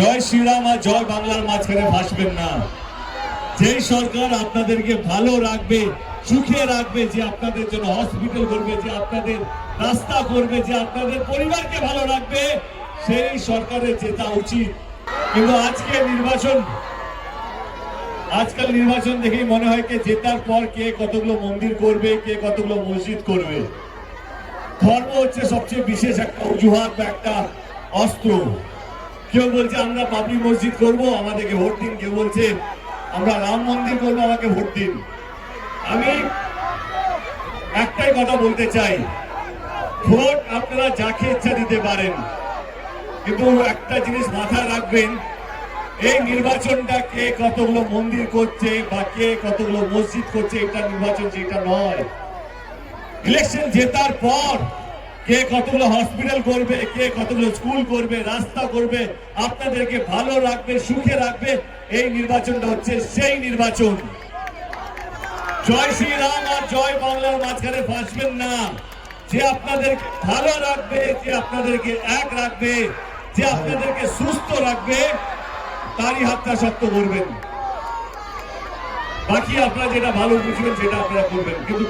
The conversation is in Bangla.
জয় শ্রীরাম আর জয় বাংলার মাঝখানে ভাসবেন না। যেই সরকার আপনাদেরকে ভালো রাখবে, সুখে রাখবে, যে আপনাদের জন্য হসপিটাল করবে, যে আপনাদের রাস্তা করবে, যে আপনাদের পরিবারকে ভালো রাখবে, সেই সরকারের জেতা উচিত। কিন্তু আজকাল নির্বাচন দেখেই মনে হয় কে জেতার পর কে কতগুলো মন্দির করবে, কে কতগুলো মসজিদ করবে। ধর্ম হচ্ছে সবচেয়ে বিশেষ একটা অজুহাত বা একটা অস্ত্র। কেউ বলছে আমরা বাবরি মসজিদ করব, আমাদেরকে ভোট দিন। কেউ বলছে আমরা রাম মন্দির করবো, আমাকে ভোট দিন। আমি একটাই কথা বলতে চাই, ভোট আপনারা যাকে ইচ্ছা দিতে পারেন, কিন্তু একটা জিনিস মাথায় রাখবেন, এই নির্বাচনটা কে কতগুলো মন্দির করছে বা কে কতগুলো মসজিদ করছে এটা নির্বাচন, যেটা নয়। ইলেকশন জেতার পর কে কতগুলো হসপিটাল করবে, কে কতগুলো স্কুল করবে, রাস্তা করবে, আপনাদেরকে ভালো রাখবে, সুখে রাখবে, এই নির্বাচনটা হচ্ছে সেই নির্বাচন। জয় শ্রীরাম আর জয় বাংলার মাঝখানে ফাঁসবেন না। যে আপনাদেরকে ভালো রাখবে, যে আপনাদেরকে এক রাখবে, যে আপনাদেরকে সুস্থ রাখবে, তারই হাতটা শক্ত করবেন। বাকি আপনারা যেটা ভালো বুঝবেন সেটা আপনারা করবেন, কিন্তু